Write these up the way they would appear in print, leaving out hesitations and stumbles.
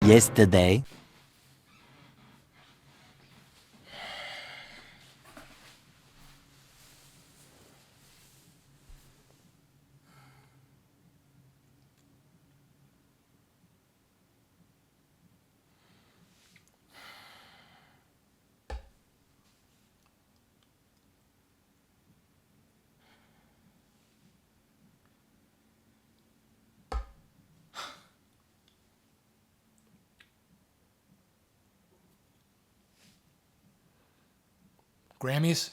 yesterday. Grammys?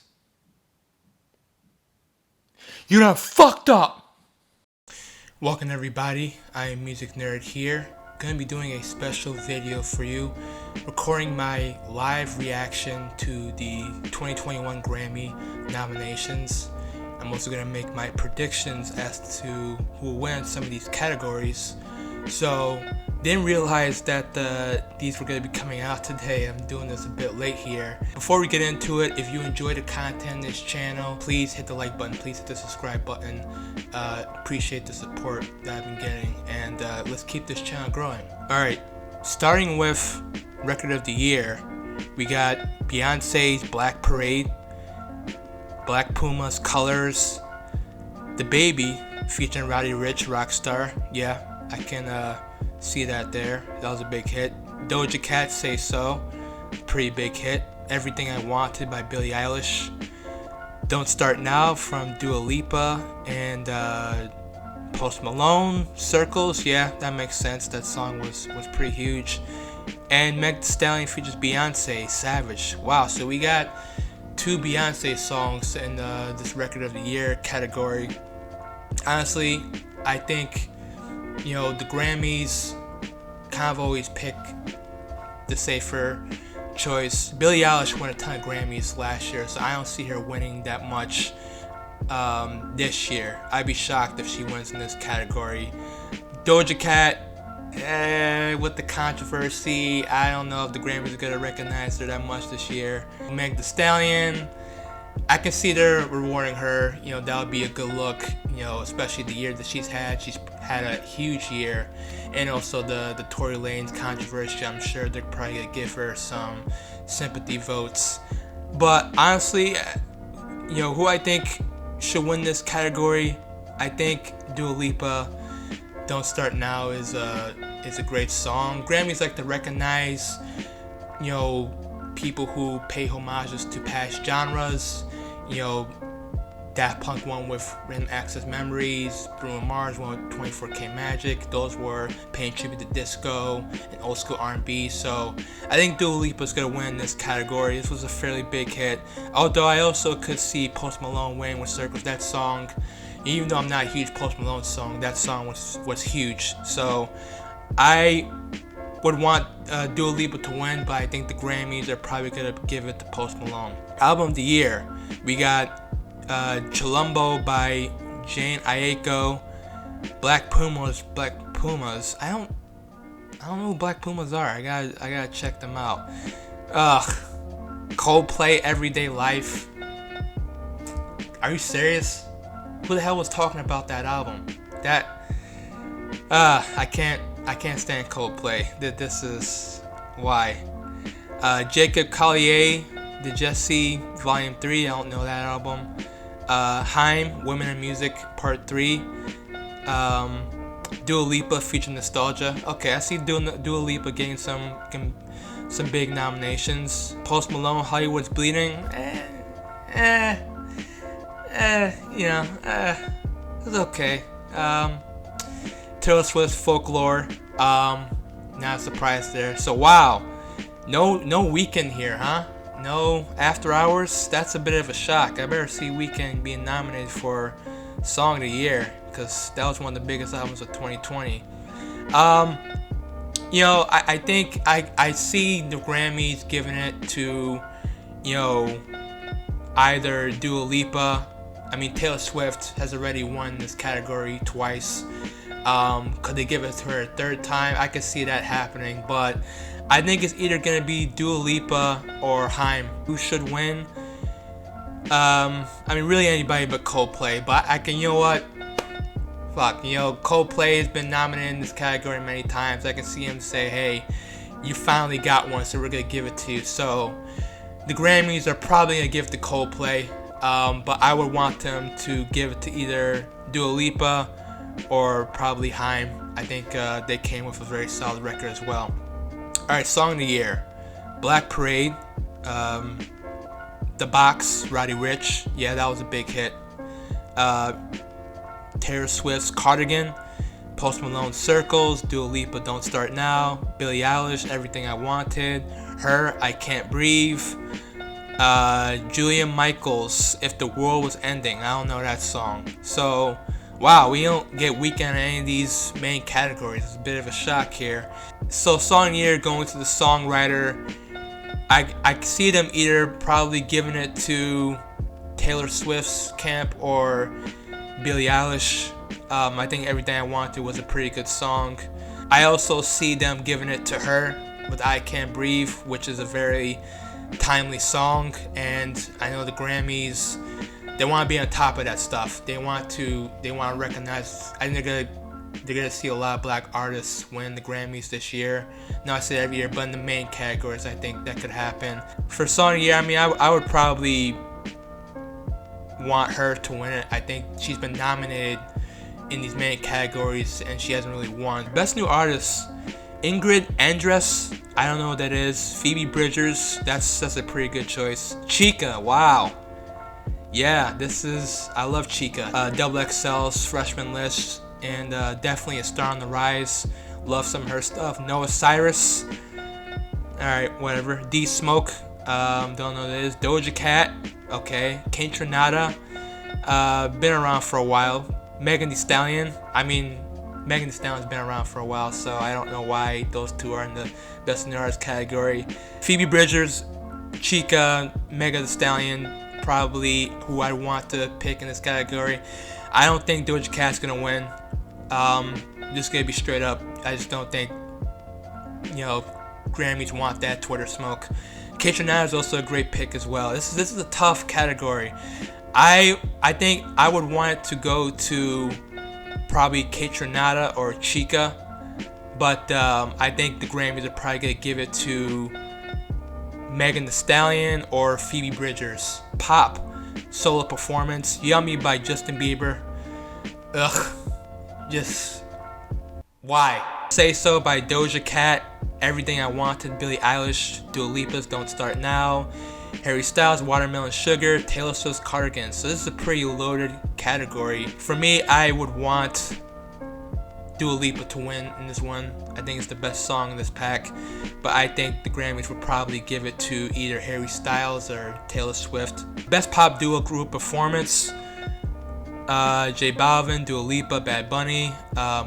You done fucked up! Welcome everybody, IAmAMusicNerd here. Gonna be doing a special video for you, recording my live reaction to the 2021 Grammy nominations. I'm also gonna make my predictions as to who will win some of these categories. So, didn't realize that these were going to be coming out today. I'm doing this a bit late here. Before we get into it, if you enjoy the content on this channel, please hit the like button, please hit the subscribe button. Appreciate the support that I've been getting, and let's keep this channel growing. Alright, starting with Record of the Year, we got Beyonce's Black Parade, Black Puma's Colors, The Baby featuring Roddy Ricch, Rockstar. Yeah, I can see that there. That was a big hit. Doja Cat, Say So, pretty big hit. Everything I Wanted by Billie Eilish. Don't Start Now from Dua Lipa and Post Malone. Circles, yeah, that makes sense. That song was pretty huge. And Meg Thee Stallion features Beyonce, Savage. Wow, so we got two Beyonce songs in this Record of the Year category. Honestly, I think, you know, the Grammys kind of always pick the safer choice. Billie Eilish won a ton of Grammys last year, so I don't see her winning that much this year. I'd be shocked if she wins in this category. Doja Cat, with the controversy, I don't know if the Grammys are going to recognize her that much this year. Meg Thee Stallion, I can see they're rewarding her. You know, that would be a good look, you know, especially the year that she's had. She's had a huge year. And also the Tory Lanez controversy, I'm sure they're probably going to give her some sympathy votes. But honestly, you know, who I think should win this category, I think Dua Lipa, Don't Start Now is a great song. Grammys like to recognize, you know, people who pay homages to past genres. You know, Daft Punk won with Random Access Memories, Bruno Mars won with 24K Magic. Those were paying tribute to disco and old school R&B. So I think Dua Lipa's gonna win this category. This was a fairly big hit. Although I also could see Post Malone winning with Circles. That song, even though I'm not a huge Post Malone song, that song was huge. So I would want Dua Lipa to win, but I think the Grammys are probably gonna give it to Post Malone. Album of the Year, we got Chilumbo by Jane Aiko, Black Pumas. I don't know who Black Pumas are. I gotta check them out. Coldplay, Everyday Life. Are you serious? Who the hell was talking about that album? I can't stand Coldplay. This is why. Jacob Collier, The Jesse Volume 3. I don't know that album. Haim, Women in Music Part 3. Dua Lipa featuring Nostalgia. Okay, I see Dua Lipa getting some big nominations. Post Malone, Hollywood's Bleeding. It's okay. Taylor Swift's Folklore. Not surprised there. So wow, no Weeknd here, huh? No After Hours. That's a bit of a shock. I better see Weeknd being nominated for Song of the Year, because that was one of the biggest albums of 2020. You know, I think I see the Grammys giving it to, you know, either Dua Lipa. I mean, Taylor Swift has already won this category twice. Could they give it to her a third time? I could see that happening, but I think it's either gonna be Dua Lipa or Haim who should win. I mean, really anybody but Coldplay. But I can, you know what? fuck, you know, Coldplay has been nominated in this category many times. I can see him say, hey, you finally got one, so we're gonna give it to you. So the Grammys are probably gonna give it to Coldplay, but I would want them to give it to either Dua Lipa or probably Haim. I think they came with a very solid record as well. Alright, Song of the Year. Black Parade, The Box, Roddy Ricch. Yeah, that was a big hit. Taylor Swift's Cardigan, Post Malone's Circles, Dua Lipa, Don't Start Now, Billie Eilish, Everything I Wanted, Her, I Can't Breathe, Julia Michaels, If the World Was Ending. I don't know that song. So, wow, we don't get Weeknd in any of these main categories. It's a bit of a shock here. So, Song of the Year going to the songwriter. I see them either probably giving it to Taylor Swift's camp or Billie Eilish. I think Everything I Wanted was a pretty good song. I also see them giving it to Her with I Can't Breathe, which is a very timely song, and I know the Grammys, they want to be on top of that stuff. They want to recognize. I think they're gonna see a lot of black artists win the Grammys this year. Not I say every year, but in the main categories, I think that could happen. For Song of the Year, I mean, I would probably want Her to win it. I think she's been nominated in these main categories and she hasn't really won. Best New Artist, Ingrid Andress, I don't know what that is. Phoebe Bridgers, that's a pretty good choice. Chica, wow. Yeah, I love Chica. Double XL's Freshman List, and definitely a star on the rise. Love some of her stuff. Noah Cyrus, alright, whatever. D Smoke, don't know what that is. Doja Cat, okay. Kate Renata, been around for a while. Megan Thee Stallion, I mean, Megan Thee Stallion's been around for a while, so I don't know why those two are in the Best New Artist category. Phoebe Bridgers, Chica, Megan Thee Stallion, probably who I want to pick in this category. I don't think Doja Cat's gonna win. Just gonna be straight up. I just don't think, Grammys want that Twitter smoke. Kate Renata is also a great pick as well. This is a tough category. I think I would want it to go to probably Kate Renata or Chica, but I think the Grammys are probably gonna give it to Megan Thee Stallion or Phoebe Bridgers. Pop, solo performance, Yummy by Justin Bieber. Ugh, just why? Say So by Doja Cat, Everything I Wanted, Billie Eilish, Dua Lipa's Don't Start Now, Harry Styles, Watermelon Sugar, Taylor Swift's Cardigan. So this is a pretty loaded category. For me, I would want Dua Lipa to win in this one. I think it's the best song in this pack, but I think the Grammys would probably give it to either Harry Styles or Taylor Swift. Best Pop Duo Group Performance, J Balvin, Dua Lipa, Bad Bunny,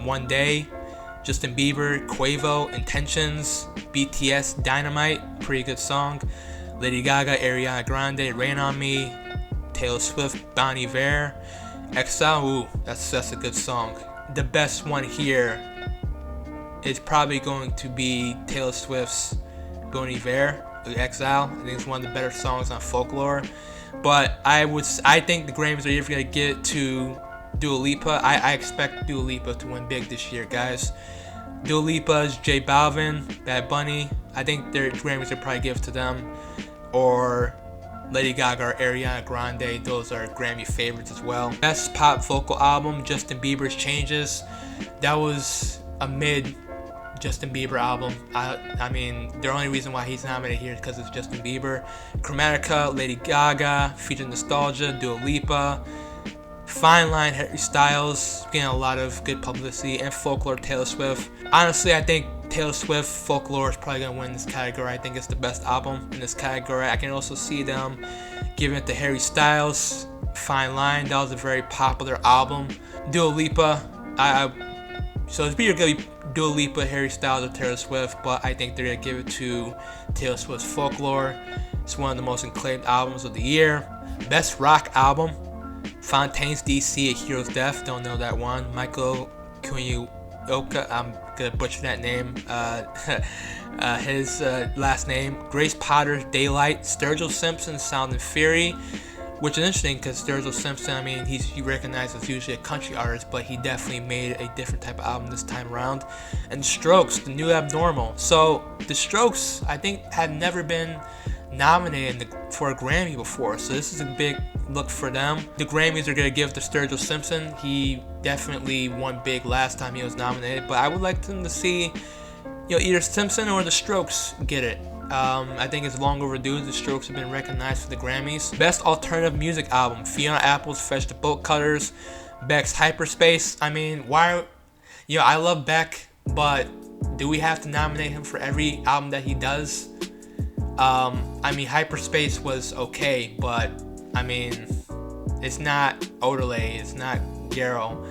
One Day, Justin Bieber, Quavo, Intentions, BTS, Dynamite, pretty good song. Lady Gaga, Ariana Grande, Rain on Me, Taylor Swift, Bon Iver, Exile, ooh, that's a good song. The best one here is probably going to be Taylor Swift's Bon Iver, Exile. I think it's one of the better songs on Folklore. But I think the Grammys are either going to get it to Dua Lipa. I expect Dua Lipa to win big this year, guys. Dua Lipa's J Balvin, Bad Bunny. I think their Grammys will probably give it to them. Or Lady Gaga or Ariana Grande. Those are Grammy favorites as well. Best Pop Vocal Album, Justin Bieber's Changes. That was a mid Justin Bieber album. I mean, the only reason why he's nominated here is because it's Justin Bieber. Chromatica, Lady Gaga, Feature Nostalgia, Dua Lipa. Fine Line, Harry Styles, getting a lot of good publicity, and Folklore, Taylor Swift. Honestly, I think Taylor Swift, Folklore is probably going to win this category. I think it's the best album in this category. I can also see them giving it to Harry Styles, Fine Line. That was a very popular album. Dua Lipa, so it's either going to be Dua Lipa, Harry Styles, or Taylor Swift, but I think they're going to give it to Taylor Swift's Folklore. It's one of the most acclaimed albums of the year. Best Rock Album, Fontaine's DC, A Hero's Death, don't know that one. Michael Kiwanuka, I'm gonna butcher that name. His last name. Grace Potter's Daylight, Sturgill Simpson's Sound and Fury, which is interesting because Sturgill Simpson, I mean, he recognized as usually a country artist, but he definitely made a different type of album this time around. And The Strokes, The New Abnormal. So The Strokes, I think, had never been nominated for a Grammy before, so this is a big look for them. The Grammys are going to give to Sturgill Simpson. He definitely won big last time he was nominated, but I would like them to see, either Simpson or The Strokes get it. I think it's long overdue. The Strokes have been recognized for the Grammys. Best Alternative Music Album: Fiona Apple's Fetch the Bolt Cutters, Beck's Hyperspace. I mean, why? I love Beck, but do we have to nominate him for every album that he does? I mean, Hyperspace was okay, but I mean, it's not Odelay, it's not Garrow,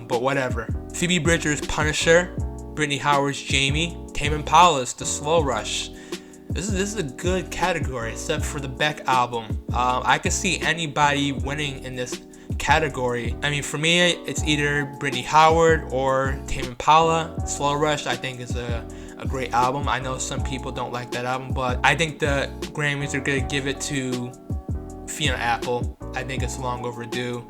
but whatever. Phoebe Bridgers' Punisher, Brittany Howard's Jamie, Tame Impala's The Slow Rush. This is a good category, except for the Beck album. I could see anybody winning in this category. I mean, for me, it's either Brittany Howard or Tame Impala. Slow Rush, I think, is a great album. I know some people don't like that album, but I think the Grammys are going to give it to Fiona Apple. I think it's long overdue.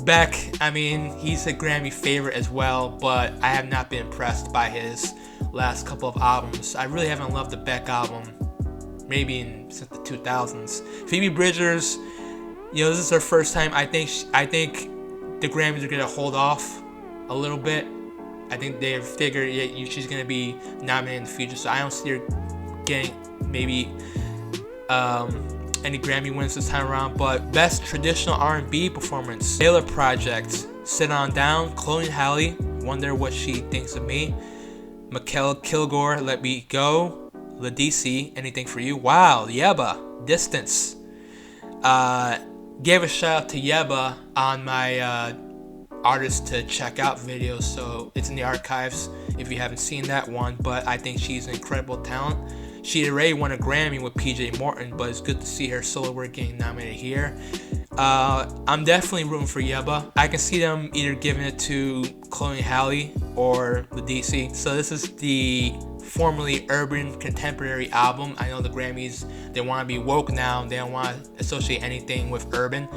Beck, I mean, he's a Grammy favorite as well, but I have not been impressed by his last couple of albums. I really haven't loved the Beck album, maybe since the 2000s. Phoebe Bridgers, this is her first time. I think the Grammys are going to hold off a little bit. I think they've figured she's going to be nominated in the future, so I don't see her getting maybe any Grammy wins this time around. But Best Traditional R&B Performance: Taylor Project, Sit On Down, Chloe Halle, Wonder What She Thinks of Me, Mikel Kilgore, Let Me Go, Ladisi, Anything For You. Wow, Yeba, Distance. Gave a shout out to Yeba on my artist to check out videos, so it's in the archives if you haven't seen that one, but I think she's an incredible talent. She already won a Grammy with PJ Morton, but it's good to see her solo work getting nominated here. I'm definitely rooting for Yeba. I can see them either giving it to Chloe Halle or Ladisi. So this is the formerly urban contemporary album. I know the Grammys, they want to be woke now. They don't want to associate anything with urban.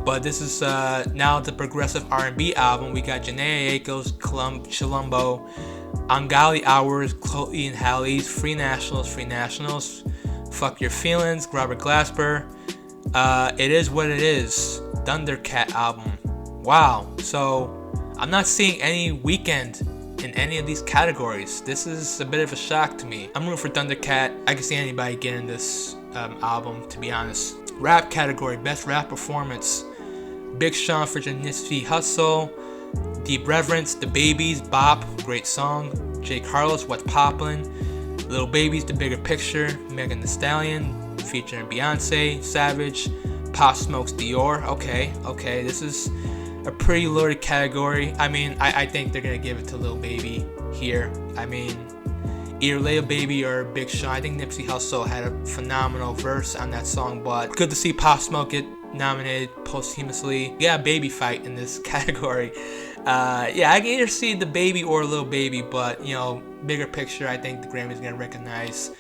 But this is now the progressive R&B album. We got Janae Aiko's Chilumbo, Angali Hours, Chloe and Halle's Free Nationals, Fuck Your Feelings, Robert Glasper, It Is What It Is, Thundercat album. Wow. So I'm not seeing any Weeknd in any of these categories. This is a bit of a shock to me. I'm rooting for Thundercat. I can see anybody getting this album, to be honest. Rap category: Best Rap Performance: Big Sean featuring Nipsey Hussle, Deep Reverence, The Babies, Bop, great song, Jake Harlow's What's Poppin', Lil Baby's The Bigger Picture, Megan Thee Stallion featuring Beyonce, Savage, Pop Smoke's Dior. Okay, this is a pretty loaded category. I mean, I think they're gonna give it to Lil Baby here. I mean, either Lil Baby or Big Sean. I think Nipsey Hussle had a phenomenal verse on that song, but good to see Pop Smoke get nominated posthumously. Yeah, baby fight in this category. I can either see The Baby or Lil Baby, but Bigger Picture, I think the Grammys gonna recognize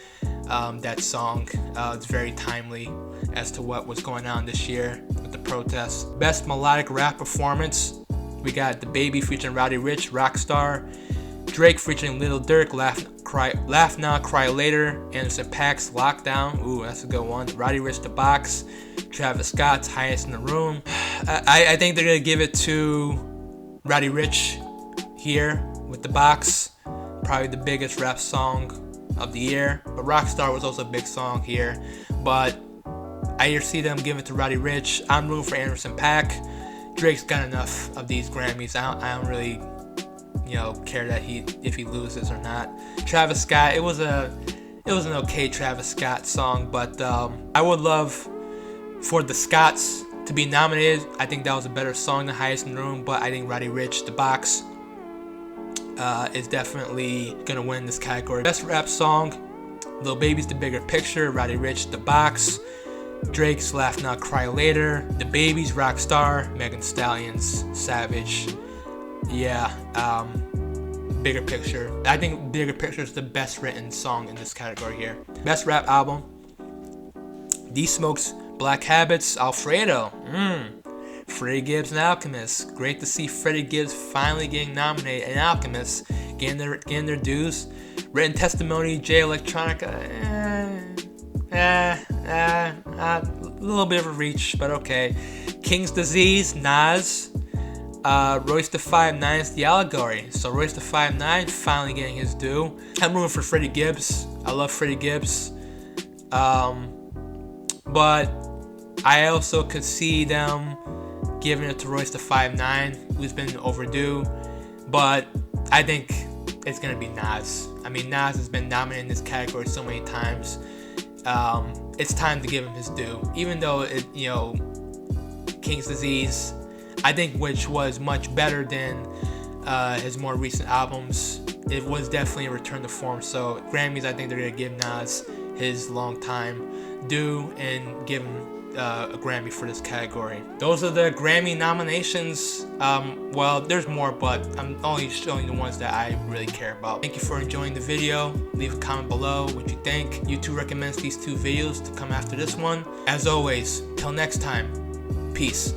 that song. It's very timely as to what was going on this year with the protests. Best Melodic Rap Performance: we got The Baby featuring Roddy Ricch, Rockstar, Drake featuring Lil Durk, Laugh Now, Cry Later, Anderson .Paak's Lockdown. Ooh, that's a good one. Roddy Ricch, The Box, Travis Scott's Highest in the Room. I think they're gonna give it to Roddy Ricch here with The Box, probably the biggest rap song of the year. But Rockstar was also a big song here. But I either see them give it to Roddy Ricch. I'm rooting for Anderson .Paak. Drake's got enough of these Grammys. I don't really care that if he loses or not. Travis Scott, it was an okay Travis Scott song, but I would love for the Scotts to be nominated. I think that was a better song than Highest in the Room, but I think Roddy Ricch, The Box, is definitely gonna win this category. Best Rap Song: Lil Baby's The Bigger Picture, Roddy Ricch, The Box, Drake's Laugh Now, Cry Later, The Baby's Rockstar, Megan Thee Stallion's Savage. Bigger Picture. I think Bigger Picture is the best written song in this category here. Best Rap Album: D Smoke's Black Habits, Alfredo. Freddie Gibbs and Alchemist. Great to see Freddie Gibbs finally getting nominated and Alchemist getting their dues. Written Testimony, Jay Electronica. A little bit of a reach, but okay. King's Disease, Nas. Royce da 5'9's The Allegory. So Royce da 5'9 finally getting his due. I'm rooting for Freddie Gibbs. I love Freddie Gibbs. But I also could see them giving it to Royce da 5'9, who's been overdue. But I think it's gonna be Nas. I mean, Nas has been nominated in this category so many times. It's time to give him his due. Even though King's Disease, I think, which was much better than his more recent albums, it was definitely a return to form. So Grammys, I think they're gonna give Nas his long time due and give him a Grammy for this category. Those are the Grammy nominations. Well, there's more, but I'm only showing the ones that I really care about. Thank you for enjoying the video. Leave a comment below what you think. YouTube recommends these two videos to come after this one. As always, till next time, peace.